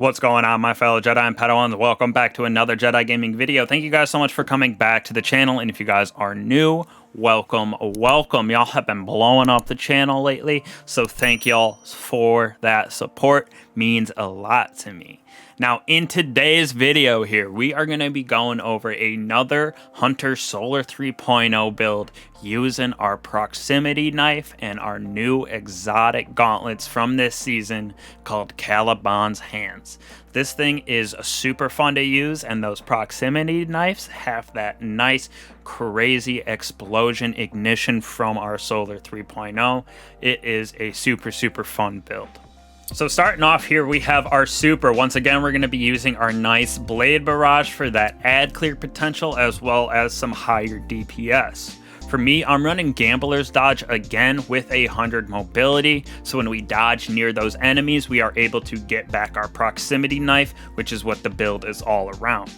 What's going on, my fellow Jedi and Padawans? Welcome back to another Jedi gaming video. Thank you guys so much for coming back to the channel, and if you guys are new, welcome. Y'all have been blowing up the channel lately, so thank y'all for that support. Means a lot to me. Now, in today's video here, we are going to be going over another Hunter Solar 3.0 build using our proximity knife and our new exotic gauntlets from this season called Caliban Hands. This thing is super fun to use, and those proximity knives have that nice, crazy explosion ignition from our Solar 3.0. It is a super fun build. So starting off here, we have our super. Once again, we're going to be using our nice blade barrage for that add clear potential as well as some higher DPS. For me, I'm running Gambler's Dodge again with 100 mobility, so when we dodge near those enemies, we are able to get back our proximity knife, which is what the build is all around.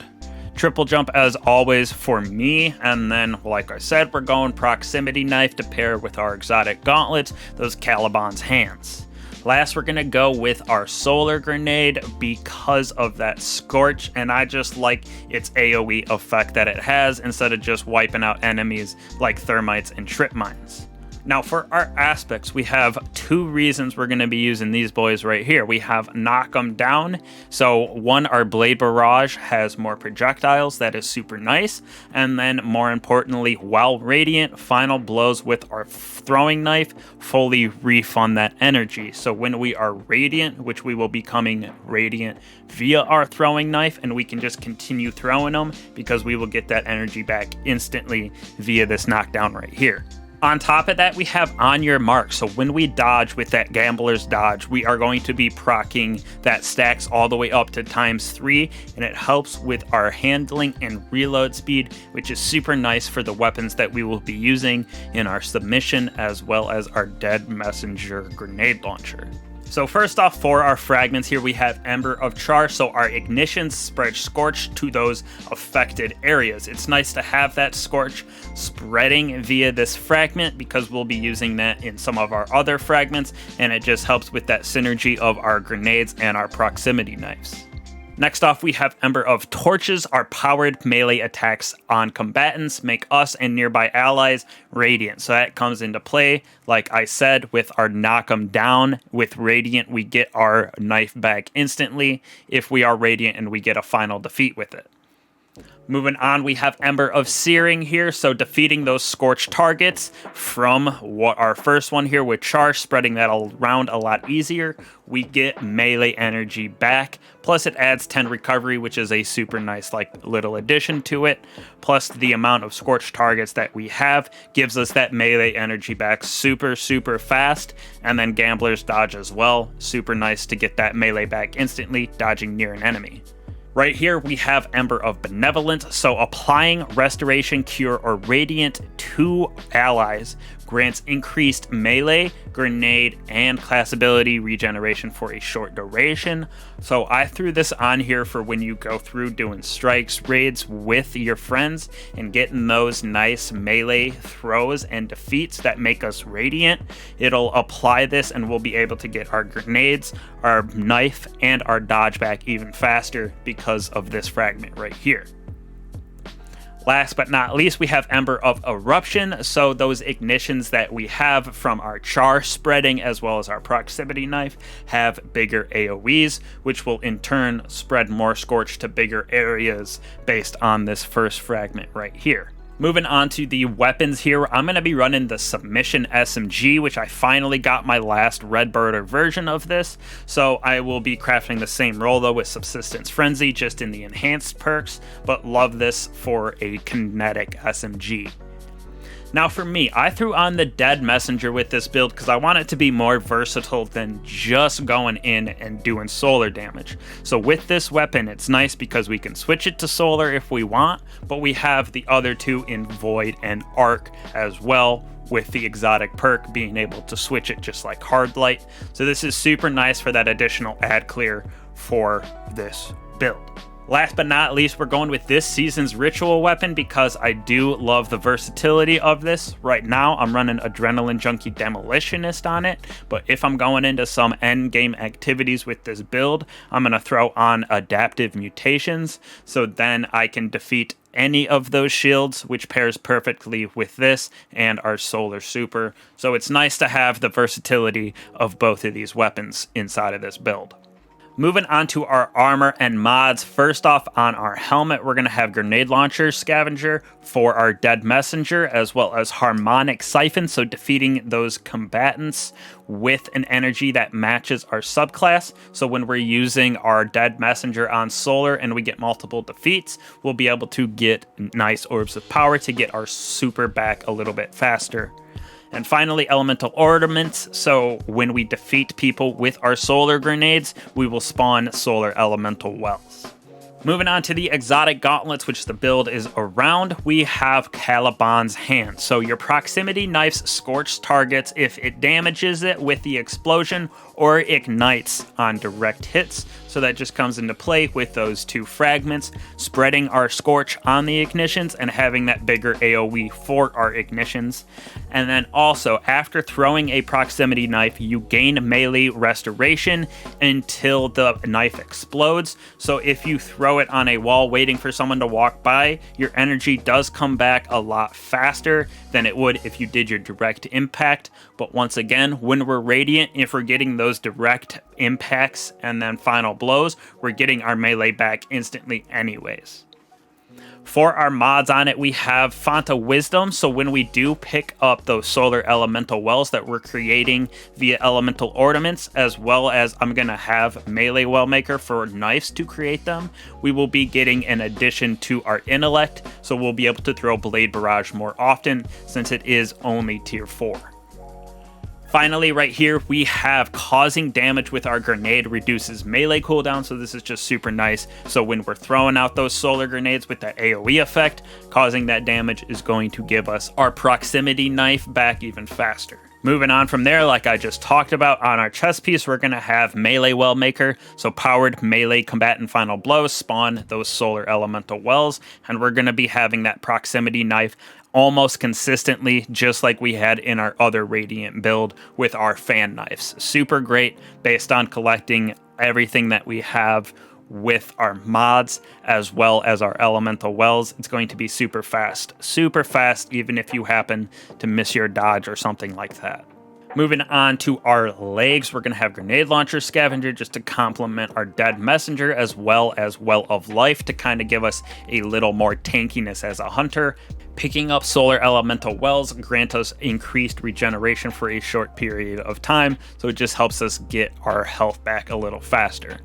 Triple jump as always for me, and then like I said, we're going proximity knife to pair with our exotic gauntlets, those Caliban Hands. Last, we're going to go with our solar grenade because of that scorch, and I just like its AoE effect that it has instead of just wiping out enemies like thermites and trip mines. Now for our aspects, we have two reasons we're going to be using these boys right here. We have knock them down. So one, our blade barrage has more projectiles. That is super nice. And then more importantly, while radiant, final blows with our throwing knife fully refund that energy. So when we are radiant, which we will be becoming radiant via our throwing knife, and we can just continue throwing them because we will get that energy back instantly via this knockdown right here. On top of that, we have on your mark. So when we dodge with that Gambler's Dodge, we are going to be proccing that stacks all the way up to ×3, and it helps with our handling and reload speed, which is super nice for the weapons that we will be using in our submission as well as our dead messenger grenade launcher. So first off, for our fragments here, we have Ember of Char, so our ignitions spread scorch to those affected areas. It's nice to have that scorch spreading via this fragment because we'll be using that in some of our other fragments, and it just helps with that synergy of our grenades and our proximity knives. Next off, we have Ember of Torches. Our powered melee attacks on combatants make us and nearby allies radiant. So that comes into play, like I said, with our knock 'em down. With radiant, we get our knife back instantly if we are radiant and we get a final defeat with it. Moving on, we have Ember of Searing here, so defeating those scorched targets from what our first one here with Char, spreading that around a lot easier, we get melee energy back, plus it adds 10 recovery, which is a super nice little addition to it, plus the amount of scorched targets that we have gives us that melee energy back super fast, and then Gambler's Dodge as well, super nice to get that melee back instantly, dodging near an enemy. Right here, we have Ember of Benevolence, so applying Restoration, Cure, or Radiant to allies grants increased melee, grenade, and class ability regeneration for a short duration. So I threw this on here for when you go through doing strikes, raids with your friends, and getting those nice melee throws and defeats that make us radiant. It'll apply this and we'll be able to get our grenades, our knife, and our dodge back even faster because of this fragment right here. Last but not least, we have Ember of Eruption, so those ignitions that we have from our Char spreading as well as our proximity knife have bigger AoEs, which will in turn spread more scorch to bigger areas based on this first fragment right here. Moving on to the weapons here, I'm going to be running the Submission SMG, which I finally got my last Redbirder version of this, so I will be crafting the same role though with Subsistence Frenzy, just in the enhanced perks, but love this for a kinetic SMG. Now for me, I threw on the Dead Messenger with this build because I want it to be more versatile than just going in and doing solar damage. So with this weapon, it's nice because we can switch it to solar if we want, but we have the other two in Void and Arc as well, with the exotic perk being able to switch it just like Hard Light. So this is super nice for that additional add clear for this build. Last but not least, we're going with this season's ritual weapon because I do love the versatility of this. Right now, I'm running Adrenaline Junkie Demolitionist on it, but if I'm going into some end game activities with this build, I'm going to throw on Adaptive Mutations, so then I can defeat any of those shields, which pairs perfectly with this and our Solar Super. So it's nice to have the versatility of both of these weapons inside of this build. Moving on to our armor and mods. First off, on our helmet, we're going to have Grenade Launcher Scavenger for our Dead Messenger, as well as Harmonic Siphon, so defeating those combatants with an energy that matches our subclass. So when we're using our Dead Messenger on Solar and we get multiple defeats, we'll be able to get nice Orbs of Power to get our super back a little bit faster. And finally, Elemental Ornaments, so when we defeat people with our solar grenades, we will spawn solar elemental wells. Moving on to the Exotic Gauntlets, which the build is around, we have Caliban's Hands. So your proximity knifes scorch targets if it damages it with the explosion or ignites on direct hits. So that just comes into play with those two fragments, spreading our scorch on the ignitions and having that bigger AoE for our ignitions. And then also, after throwing a proximity knife, you gain melee restoration until the knife explodes. So if you throw it on a wall waiting for someone to walk by, your energy does come back a lot faster than it would if you did your direct impact. But once again, when we're Radiant, if we're getting those direct impacts and then final blows, we're getting our melee back instantly anyways. For our mods on it, we have Font of Wisdom, so when we do pick up those solar elemental wells that we're creating via elemental ornaments, as well as I'm going to have Melee Wellmaker for knives to create them, we will be getting an addition to our intellect, so we'll be able to throw Blade Barrage more often since it is only tier 4. Finally, right here, we have Causing Damage with our grenade reduces melee cooldown, so this is just super nice. So when we're throwing out those solar grenades with that AoE effect, causing that damage is going to give us our proximity knife back even faster. Moving on from there, like I just talked about, on our chest piece, we're going to have Melee Wellmaker, so powered melee combatant final blows spawn those solar elemental wells, and we're going to be having that proximity knife almost consistently, just like we had in our other Radiant build with our fan knives. Super great based on collecting everything that we have with our mods as well as our elemental wells. It's going to be super fast even if you happen to miss your dodge or something like that. Moving on to our legs, we're going to have Grenade Launcher Scavenger just to complement our Dead Messenger, as well as Well of Life to kind of give us a little more tankiness as a hunter. Picking up solar elemental wells grant us increased regeneration for a short period of time, so it just helps us get our health back a little faster.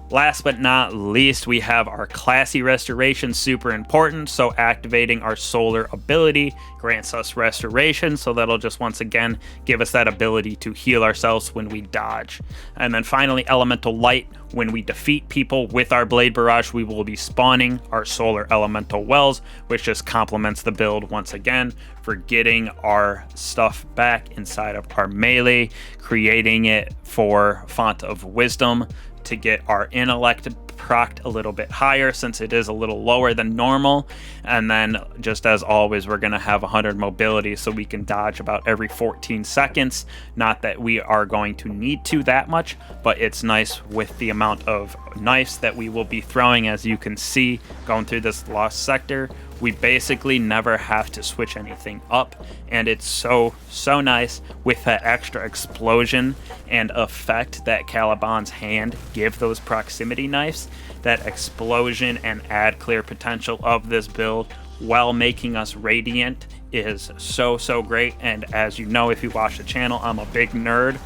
Last but not least, we have our Classy Restoration, super important. So activating our solar ability grants us restoration, so that'll just once again give us that ability to heal ourselves when we dodge. And then finally, Elemental Light. When we defeat people with our Blade Barrage, we will be spawning our solar elemental wells, which just complements the build once again for getting our stuff back inside of our melee, creating it for Font of Wisdom to get our intellect procced a little bit higher since it is a little lower than normal. And then just as always, we're going to have 100 mobility so we can dodge about every 14 seconds. Not that we are going to need to that much, but it's nice with the amount of knives that we will be throwing. As you can see going through this lost sector, we basically never have to switch anything up, and it's so nice with that extra explosion and effect that Caliban's Hand give those proximity knives. That explosion and add clear potential of this build while making us Radiant is so great. And as you know, if you watch the channel, I'm a big nerd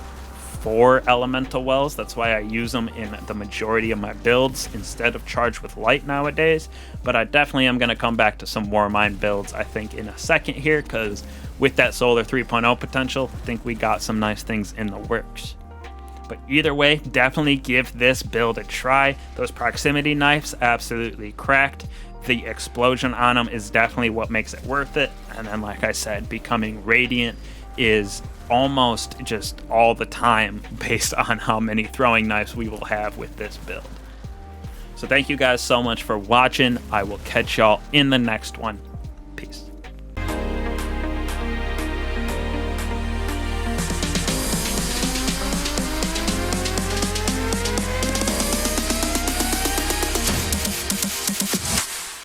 for elemental wells. That's why I use them in the majority of my builds instead of Charge with Light nowadays. But I definitely am going to come back to some Warmind builds, I think, in a second here, because with that Solar 3.0 potential, I think we got some nice things in the works. But either way, definitely give this build a try. Those proximity knives absolutely cracked. The explosion on them is definitely what makes it worth it. And then, like I said, becoming Radiant is almost just all the time based on how many throwing knives we will have with this build. So thank you guys so much for watching. I will catch y'all in the next one. Peace.